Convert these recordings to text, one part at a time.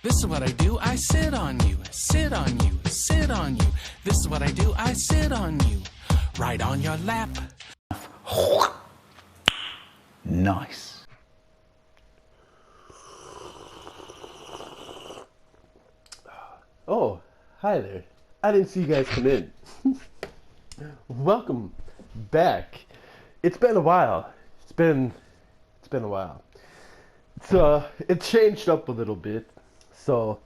This is what I do, I sit on you, sit on you, sit on you. This is what I do, I sit on you, right on your lap. Nice. Oh, hi there. I didn't see you guys come in. Welcome back. It's been a while. It's been a while. It changed up a little bit. So,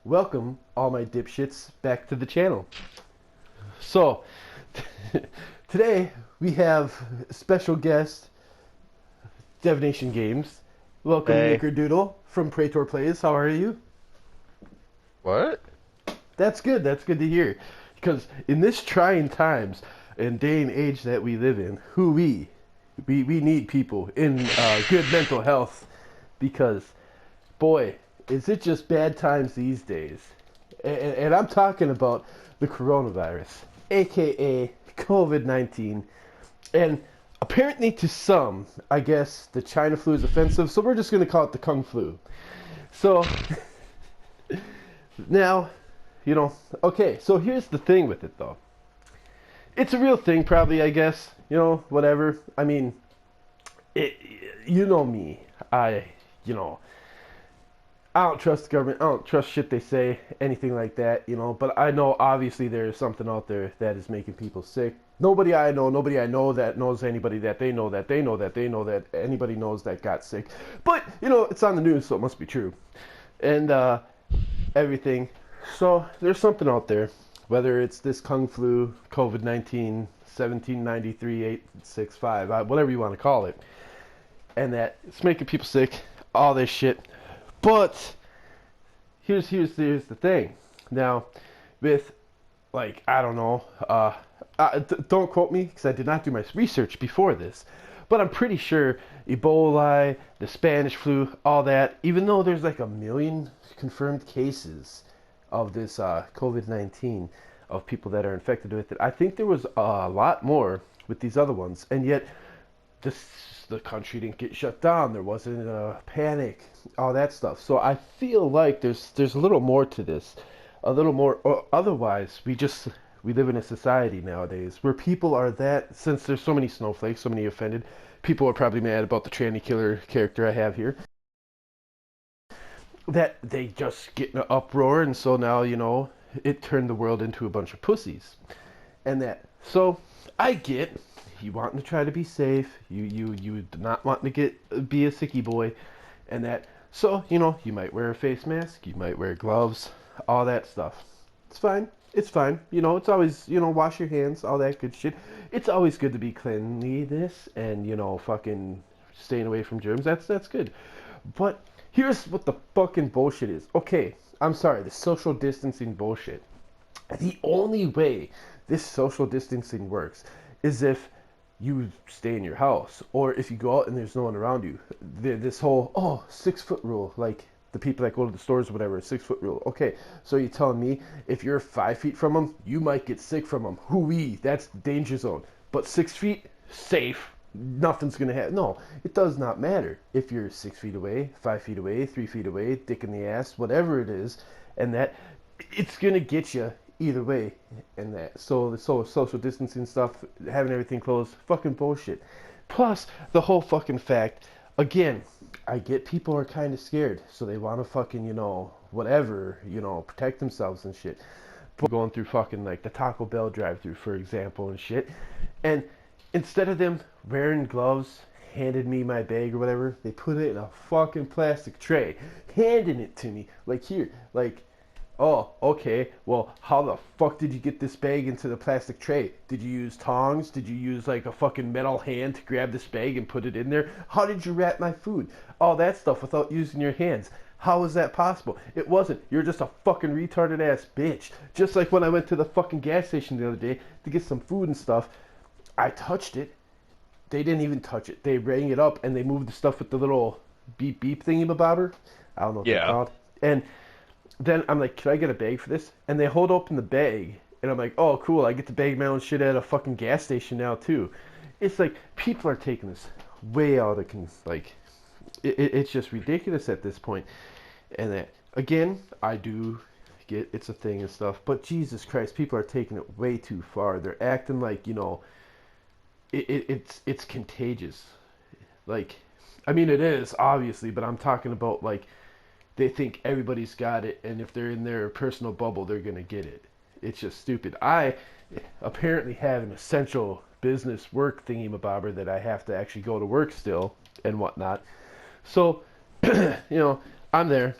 welcome all my dipshits back to the channel. So, today we have a special guest, Divination Games. Welcome, Hey. Nickerdoodle from Praetor Plays. How are you? What? That's good. That's good to hear. Because in this trying times and day and age that we live in, we need people in good mental health. Because, boy, is it just bad times these days. And I'm talking about the coronavirus, aka COVID-19. And apparently to some, I guess, the China flu is offensive, so we're just going to call it the Kung flu. So, now, okay, so here's the thing with it, though. It's a real thing, probably, I guess. Whatever. I mean, you know me. I don't trust the government. I don't trust shit they say, anything like that, But I know, obviously, there's something out there that is making people sick. Nobody I know that knows anybody that they know that anybody knows that got sick. But, it's on the news, so it must be true. And, everything. So, there's something out there. Whether it's this Kung flu, COVID-19, 1793, 865, whatever you want to call it. And that it's making people sick. All this shit. But here's the thing. Now, with I don't know. Don't quote me because I did not do my research before this. But I'm pretty sure Ebola, the Spanish flu, all that. Even though there's 1 million confirmed cases of this COVID-19 of people that are infected with it, I think there was a lot more with these other ones, and yet the country didn't get shut down. There wasn't a panic, all that stuff. So I feel like there's a little more to this, a little more. Or otherwise, we live in a society nowadays where people are that, since there's so many snowflakes, so many offended, people are probably mad about the tranny killer character I have here, that they just get in an uproar, and so now, it turned the world into a bunch of pussies. And that, so I get you wanting to try to be safe, you not wanting to be a sicky boy, and that, so, you might wear a face mask, you might wear gloves, all that stuff. It's fine. It's fine. It's always, wash your hands, all that good shit. It's always good to be cleanliness and, fucking staying away from germs. That's good. But here's what the fucking bullshit is. Okay, I'm sorry, the social distancing bullshit. The only way this social distancing works is if you stay in your house, or if you go out and there's no one around you. This whole 6 foot rule, like the people that go to the stores or whatever, 6 foot rule. Okay, so you're telling me if you're 5 feet from them, you might get sick from them. Hoo-wee, that's the danger zone. But 6 feet, safe. Nothing's gonna happen. No, it does not matter if you're 6 feet away, 5 feet away, 3 feet away, dick in the ass, whatever it is, and that it's gonna get you either way. And that, so the social distancing stuff, having everything closed, fucking bullshit. Plus the whole fucking fact, again, I get people are kind of scared, so they want to fucking, whatever, protect themselves and shit. But going through fucking the Taco Bell drive-thru, for example, and shit, and instead of them wearing gloves, handed me my bag or whatever, they put it in a fucking plastic tray, handing it to me, here, oh, okay, well, how the fuck did you get this bag into the plastic tray? Did you use tongs? Did you use a fucking metal hand to grab this bag and put it in there? How did you wrap my food? All that stuff without using your hands. How is that possible? It wasn't. You're just a fucking retarded ass bitch. Just like when I went to the fucking gas station the other day to get some food and stuff, I touched it. They didn't even touch it. They rang it up and they moved the stuff with the little beep beep thingy-mabobber. I don't know what they're called. And then I'm like, can I get a bag for this? And they hold open the bag, and I'm like, oh, cool, I get to bag my own shit at a fucking gas station now, too. It's people are taking this way out of, it's just ridiculous at this point. And that, again, I do get it's a thing and stuff, but Jesus Christ, people are taking it way too far. They're acting like, it's contagious. Like, I mean, it is, obviously, but I'm talking about, like, they think everybody's got it, and if they're in their personal bubble, they're going to get it. It's just stupid. I apparently have an essential business work thingy-mabobber that I have to actually go to work still and whatnot. So, I'm there,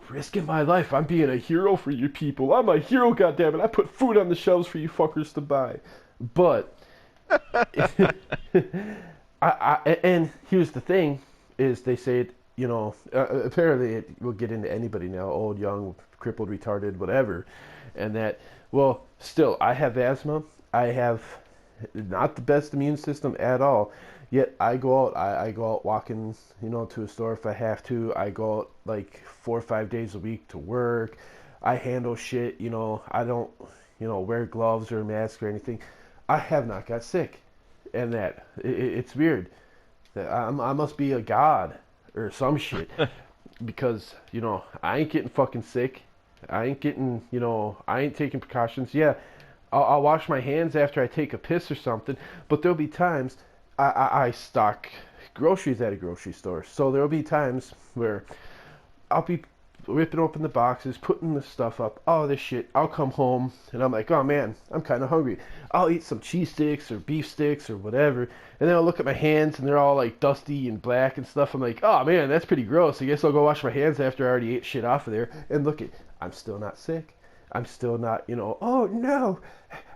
risking my life. I'm being a hero for you people. I'm a hero, goddammit. I put food on the shelves for you fuckers to buy. But, and here's the thing, is they say it, apparently it will get into anybody now, old, young, crippled, retarded, whatever, and that, well, still, I have asthma. I have not the best immune system at all. Yet I go out. I go out walking, to a store if I have to. I go out like 4 or 5 days a week to work. I handle shit. I don't, wear gloves or a mask or anything. I have not got sick, and that it's weird. That I must be a god or some shit because I ain't getting fucking sick. I ain't getting, I ain't taking precautions. Yeah, I'll wash my hands after I take a piss or something, but there'll be times I stock groceries at a grocery store. So there'll be times where I'll be ripping open the boxes, putting the stuff up, all this shit. I'll come home and I'm like, oh man, I'm kind of hungry. I'll eat some cheese sticks or beef sticks or whatever. And then I'll look at my hands and they're all like dusty and black and stuff. I'm like, oh man, that's pretty gross. I guess I'll go wash my hands after I already ate shit off of there. And look, I'm still not sick. I'm still not, oh no,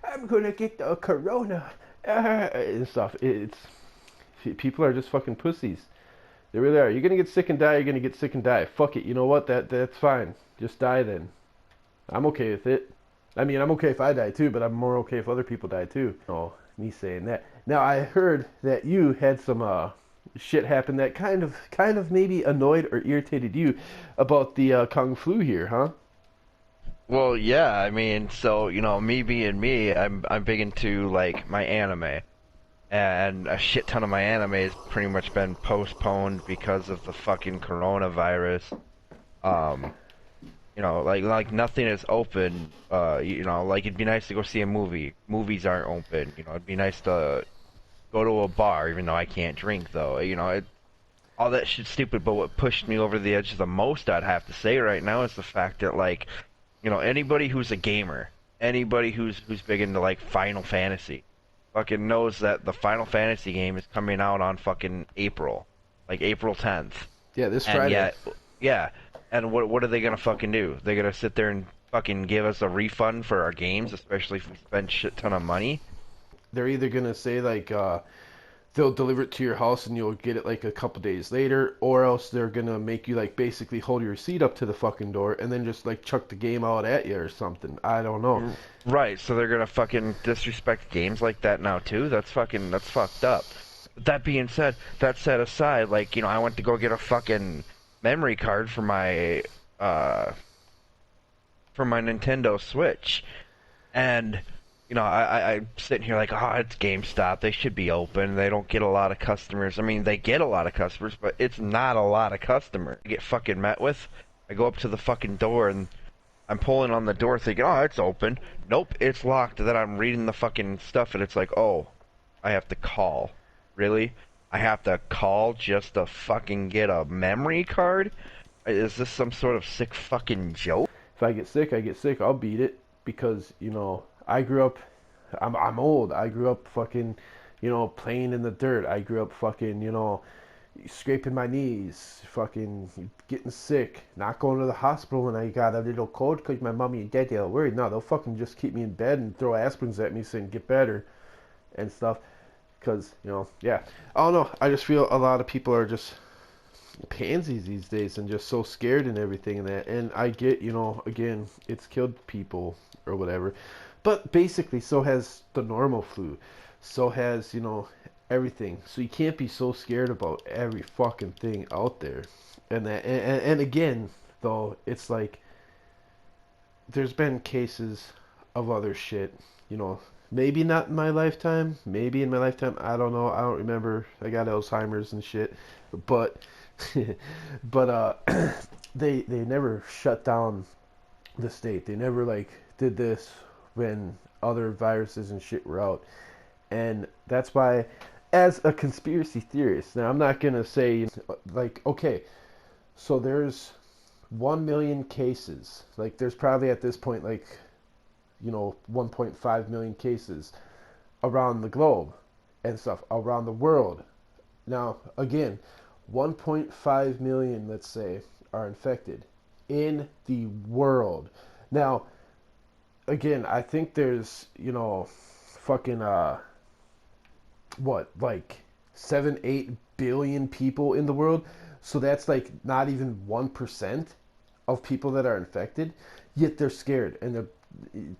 I'm going to get the corona and stuff. People are just fucking pussies. They really are. You're gonna get sick and die. You're gonna get sick and die. Fuck it. You know what? That's fine. Just die then. I'm okay with it. I mean, I'm okay if I die too, but I'm more okay if other people die too. Oh, me saying that. Now I heard that you had some shit happen that kind of maybe annoyed or irritated you about the Kung Flu here, huh? Well, yeah, I mean, so, me being me, I'm big into, like, my anime. And a shit ton of my anime has pretty much been postponed because of the fucking coronavirus. Like nothing is open. Like it'd be nice to go see a movie. Movies aren't open. It'd be nice to go to a bar, even though I can't drink, though. All that shit's stupid. But what pushed me over the edge the most, I'd have to say right now, is the fact that, like, anybody who's a gamer, anybody who's big into, like, Final Fantasy, fucking knows that the Final Fantasy game is coming out on fucking April, like April 10th. Yeah, this Friday. Yeah. And what are they gonna fucking do? They're gonna sit there and fucking give us a refund for our games, especially if we spend shit ton of money? They're either gonna say like they'll deliver it to your house and you'll get it like a couple days later, or else they're gonna make you like basically hold your receipt up to the fucking door and then just like chuck the game out at you or something. I don't know. Right, so they're gonna fucking disrespect games like that now too? That's fucked up. That being said, that set aside, like, I went to go get a fucking memory card for my Nintendo Switch, and I'm sitting here like, oh, it's GameStop. They should be open. They don't get a lot of customers. I mean, they get a lot of customers, but it's not a lot of customers. I get fucking met with. I go up to the fucking door, and I'm pulling on the door thinking, oh, it's open. Nope, it's locked. Then I'm reading the fucking stuff, and it's like, oh, I have to call. Really? I have to call just to fucking get a memory card? Is this some sort of sick fucking joke? If I get sick, I get sick. I'll beat it because, I grew up, I'm old. I grew up fucking, playing in the dirt. I grew up fucking, scraping my knees, fucking getting sick, not going to the hospital when I got a little cold because my mommy and daddy are worried. No, they'll fucking just keep me in bed and throw aspirins at me saying get better and stuff. Because, yeah. I don't know. I just feel a lot of people are just pansies these days and just so scared and everything and that. And I get, again, it's killed people or whatever. But basically, so has the normal flu. So has, everything. So you can't be so scared about every fucking thing out there. And that, and again, though, it's like there's been cases of other shit, maybe not in my lifetime, maybe in my lifetime, I don't know, I don't remember. I got Alzheimer's and shit. But they never shut down the state. They never like did this when other viruses and shit were out. And that's why, as a conspiracy theorist, now I'm not gonna say like, okay, so there's 1 million cases. Like there's probably at this point like, 1.5 million cases around the globe and stuff, around the world. Now again, 1.5 million, let's say, are infected in the world. Now again, I think there's, fucking what, like 7-8 billion people in the world. So that's like not even 1% of people that are infected, yet they're scared. And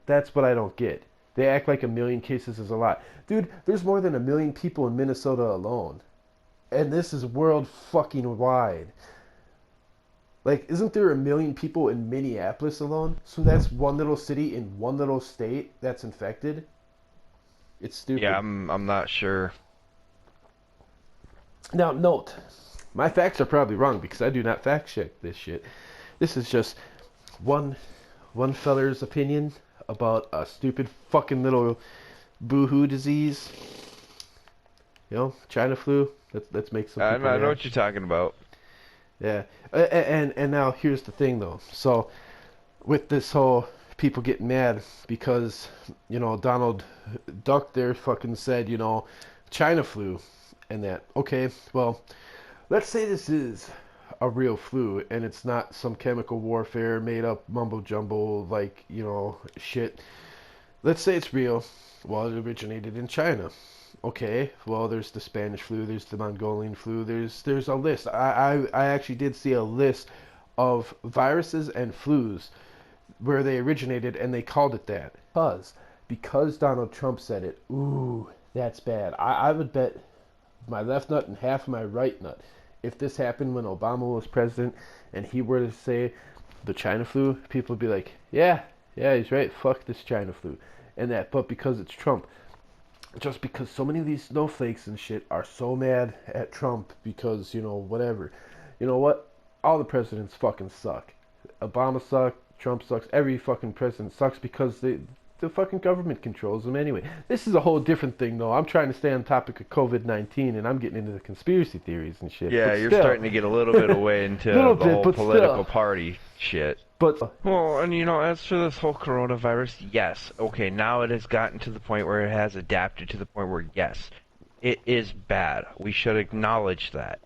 that's what I don't get. They act like 1 million cases is a lot. Dude, there's more than 1 million people in Minnesota alone. And this is world fucking wide. Like, isn't there 1 million people in Minneapolis alone? So that's one little city in one little state that's infected? It's stupid. Yeah, I'm not sure. Now, note, my facts are probably wrong because I do not fact check this shit. This is just one feller's opinion about a stupid fucking little boohoo disease. China flu. Let's make some. I know what you're talking about. Yeah, and now here's the thing though. So with this whole people getting mad because Donald Duck there fucking said China flu and that. Okay, well, let's say this is a real flu and it's not some chemical warfare made up mumbo jumbo like shit. Let's say it's real. Well, it originated in China. Okay, well, there's the Spanish flu, there's the Mongolian flu, there's a list. I actually did see a list of viruses and flus where they originated, and they called it that. Because Donald Trump said it, ooh, that's bad. I would bet my left nut and half of my right nut, if this happened when Obama was president, and he were to say the China flu, people would be like, yeah, he's right, fuck this China flu, and that. But because it's Trump, just because so many of these snowflakes and shit are so mad at Trump because, whatever. You know what? All the presidents fucking suck. Obama sucks, Trump sucks, every fucking president sucks because the fucking government controls them anyway. This is a whole different thing, though. I'm trying to stay on topic of COVID-19, and I'm getting into the conspiracy theories and shit. Yeah, you're starting to get a little bit away into the whole political party shit. Well, and as for this whole coronavirus, yes, okay, now it has gotten to the point where it has adapted to the point where, yes, it is bad. We should acknowledge that.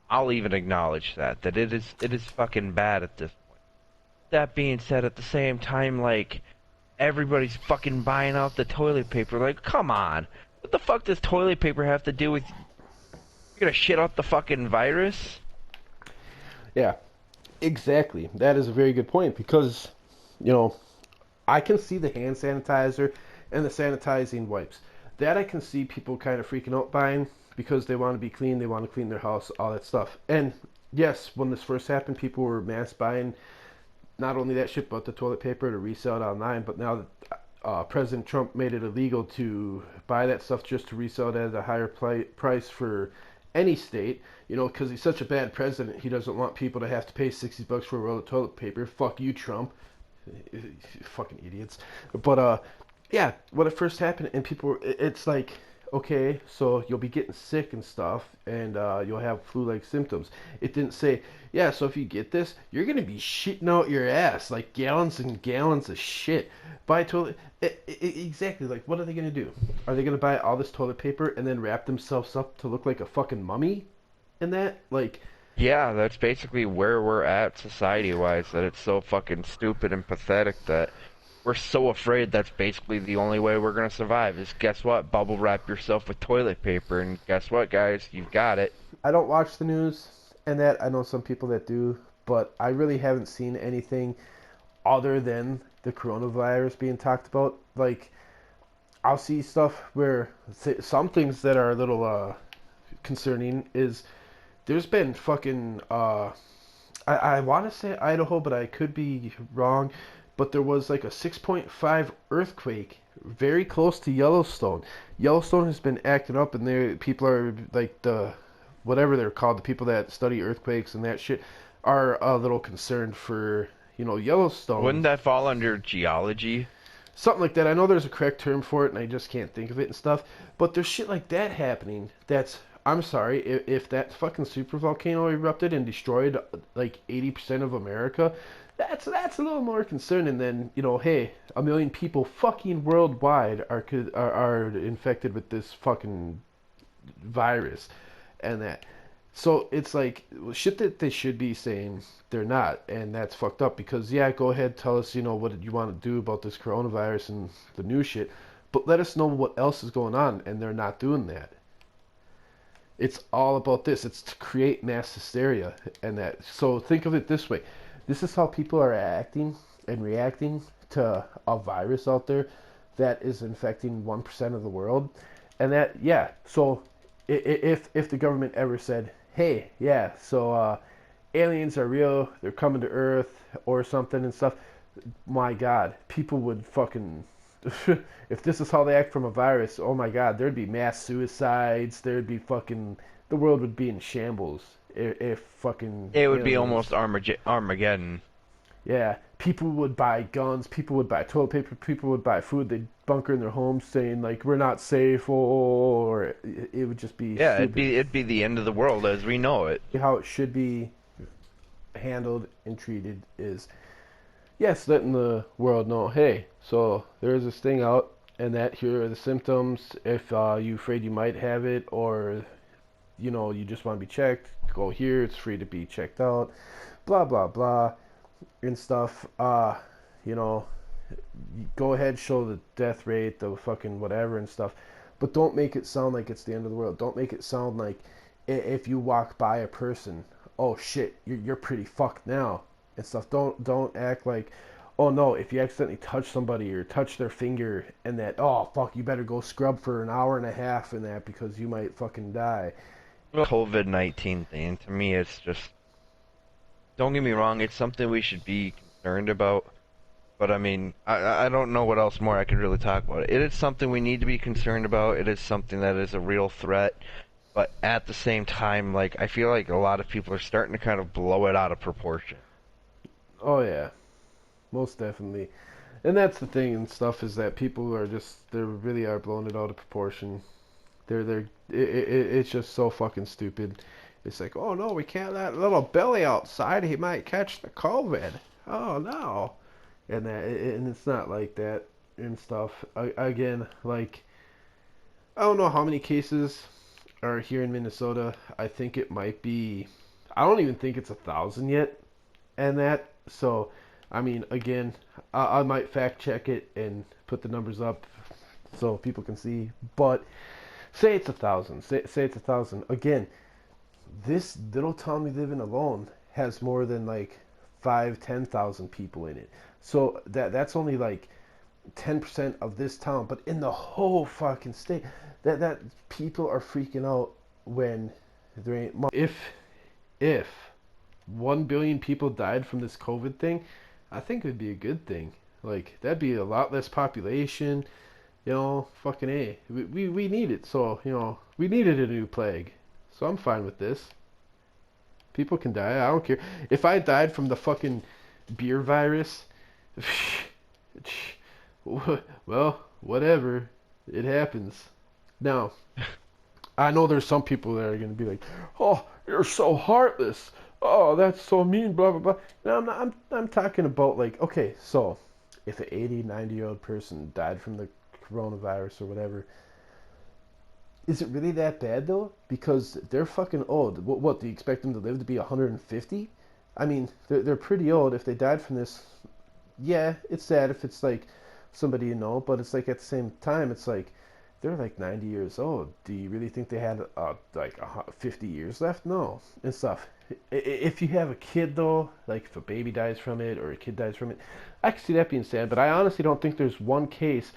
I'll even acknowledge that it is fucking bad at this point. That being said, at the same time, like, everybody's fucking buying out the toilet paper. Like, come on. What the fuck does toilet paper have to do with... You're gonna shit out the fucking virus? Yeah. Exactly. That is a very good point because, I can see the hand sanitizer and the sanitizing wipes. That I can see people kind of freaking out buying because they want to be clean, they want to clean their house, all that stuff. And yes, when this first happened, people were mass buying not only that shit, but the toilet paper to resell it online. But now that President Trump made it illegal to buy that stuff just to resell it at a higher price for any state, because he's such a bad president, he doesn't want people to have to pay $60 for a roll of toilet paper. Fuck you, Trump. Fucking idiots. But, yeah, when it first happened, and people were, it's like, okay, so you'll be getting sick and stuff, and you'll have flu-like symptoms. It didn't say, yeah, so if you get this, you're going to be shitting out your ass, like gallons and gallons of shit. Buy toilet... Exactly, like, what are they going to do? Are they going to buy all this toilet paper and then wrap themselves up to look like a fucking mummy in that? Like... Yeah, that's basically where we're at society-wise, that it's so fucking stupid and pathetic that we're so afraid that's basically the only way we're going to survive is, guess what, bubble wrap yourself with toilet paper, and guess what, guys, you've got it. I don't watch the news and that. I know some people that do, but I really haven't seen anything other than the coronavirus being talked about. Like, I'll see stuff where some things that are a little concerning is there's been fucking I want to say Idaho, but I could be wrong, but there was like a 6.5 earthquake very close to Yellowstone. Yellowstone has been acting up, and people are like the whatever they're called, the people that study earthquakes and that shit, are a little concerned for, Yellowstone. Wouldn't that fall under geology? Something like that. I know there's a correct term for it, and I just can't think of it and stuff. But there's shit like that happening. I'm sorry, if that fucking supervolcano erupted and destroyed like 80% of America, that's a little more concerning than, hey, 1 million people fucking worldwide are infected with this fucking virus, and that. So it's like shit that they should be saying they're not, and that's fucked up because yeah, go ahead, tell us, what you want to do about this coronavirus and the new shit, but let us know what else is going on, and they're not doing that. It's all about this. It's to create mass hysteria, and that. So think of it this way: this is how people are acting and reacting to a virus out there that is infecting 1% of the world, and that yeah. So if the government ever said, hey, yeah, so aliens are real, they're coming to Earth or something and stuff, my God, people would fucking, if this is how they act from a virus, oh my God, there'd be mass suicides, there'd be fucking, the world would be in shambles if fucking... It would be almost Armageddon. Yeah, people would buy guns, people would buy toilet paper, people would buy food, they'd bunker in their homes saying, like, we're not safe, or it would just be Yeah, stupid. it'd be the end of the world as we know it. How it should be handled and treated is, yes, letting the world know, hey, so there's this thing out, and that here are the symptoms. If you're afraid you might have it, or, you just want to be checked, go here, it's free to be checked out, blah, blah, blah. And stuff, go ahead, show the death rate, the fucking whatever and stuff, but don't make it sound like it's the end of the world. Don't make it sound like if you walk by a person, oh shit, you're pretty fucked now and stuff. Don't act like, oh no, if you accidentally touch somebody or touch their finger and that, oh fuck, you better go scrub for an hour and a half and that because you might fucking die. COVID-19 thing, to me, it's just. Don't get me wrong, it's something we should be concerned about, but I mean, I don't know what else more I could really talk about. It is something we need to be concerned about, it is something that is a real threat, but at the same time, like, I feel like a lot of people are starting to kind of blow it out of proportion. Oh yeah, most definitely. And that's the thing and stuff is that people are just, they really are blowing it out of proportion. It's just so fucking stupid. It's like, oh no, we can't let little Billy outside. He might catch the COVID. Oh no, and it's not like that and stuff. Again, like, I don't know how many cases are here in Minnesota. I think it might be. I don't even think it's 1,000 yet, and that. So, I mean, again, I might fact check it and put the numbers up so people can see. But say it's 1,000. Say it's 1,000 again. This little town we live in alone has more than like 10,000 people in it. So that's only like 10% of this town, but in the whole fucking state, that people are freaking out when there ain't much. If 1 billion people died from this COVID thing, I think it would be a good thing. Like, that'd be a lot less population, fucking A. We need it, so, we needed a new plague. So I'm fine with this. People can die. I don't care. If I died from the fucking beer virus, well, whatever. It happens. Now, I know there's some people that are going to be like, oh, you're so heartless. Oh, that's so mean, blah, blah, blah. No, I'm talking about, like, okay, so if an 80, 90-year-old person died from the coronavirus or whatever, is it really that bad, though? Because they're fucking old. What do you expect them to live to be 150? I mean, they're pretty old. If they died from this, yeah, it's sad if it's, like, somebody you know. But it's, like, at the same time, it's, like, they're, like, 90 years old. Do you really think they had, like, 50 years left? No. And stuff. If you have a kid, though, like, if a baby dies from it or a kid dies from it, I can see that being sad. But I honestly don't think there's one case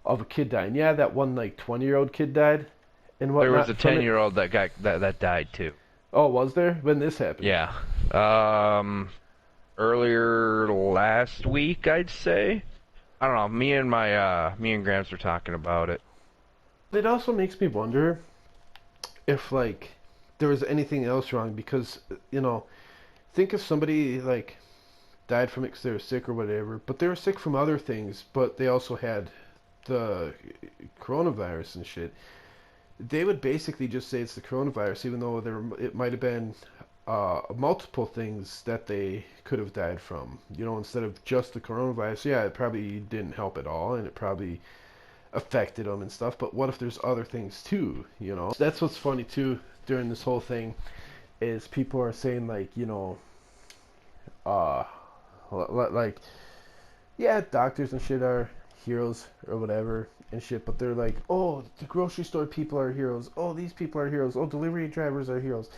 of a kid dying. Yeah, that one, like, 20-year-old kid died. And there was a 10-year-old that died too. Oh, was there? When this happened? Yeah. Earlier last week, I'd say. I don't know. Me and Gramps were talking about it. It also makes me wonder if, like, there was anything else wrong because, think if somebody like died from it because they were sick or whatever, but they were sick from other things, but they also had the coronavirus and shit. They would basically just say it's the coronavirus, even though it might have been multiple things that they could have died from. You know, instead of just the coronavirus, yeah, it probably didn't help at all, and it probably affected them and stuff. But what if there's other things too? You know, that's what's funny too during this whole thing is people are saying like, you know, uh, like, yeah, doctors and shit are heroes or whatever and shit, but they're like, oh, the grocery store people are heroes. Oh, these people are heroes. Oh, delivery drivers are heroes.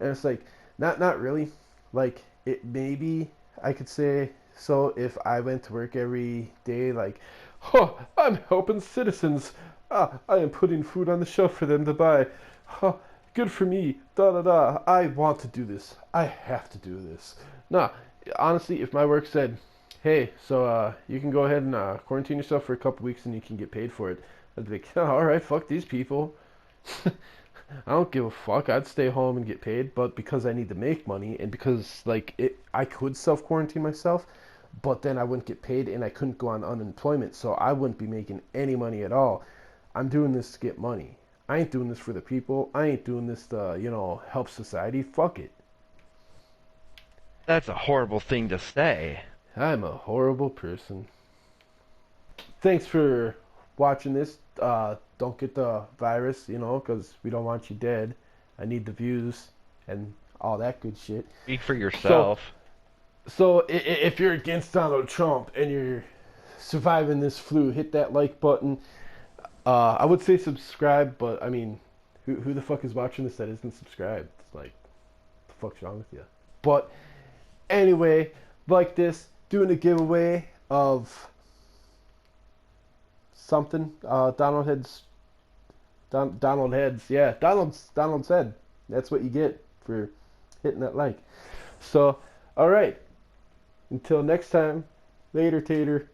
And it's like, not really. Like, it maybe I could say so if I went to work every day, like, oh, I'm helping citizens. Ah, I am putting food on the shelf for them to buy. Huh, good for me. Da da da. I want to do this. I have to do this. Nah, honestly, if my work said, hey, so you can go ahead and quarantine yourself for a couple weeks and you can get paid for it, I'd be like, oh, all right, fuck these people. I don't give a fuck. I'd stay home and get paid, but because I need to make money and because like I could self quarantine myself, but then I wouldn't get paid and I couldn't go on unemployment, so I wouldn't be making any money at all. I'm doing this to get money. I ain't doing this for the people. I ain't doing this to, you know, help society. Fuck it. That's a horrible thing to say. I'm a horrible person. Thanks for watching this. Don't get the virus, you know, because we don't want you dead. I need the views and all that good shit. Speak for yourself. So if you're against Donald Trump and you're surviving this flu, hit that like button. I would say subscribe, but I mean, who the fuck is watching this that isn't subscribed? It's like, what the fuck's wrong with you? But anyway, like this, doing a giveaway of something. Donald's head. That's what you get for hitting that like. So, all right. Until next time, later, tater.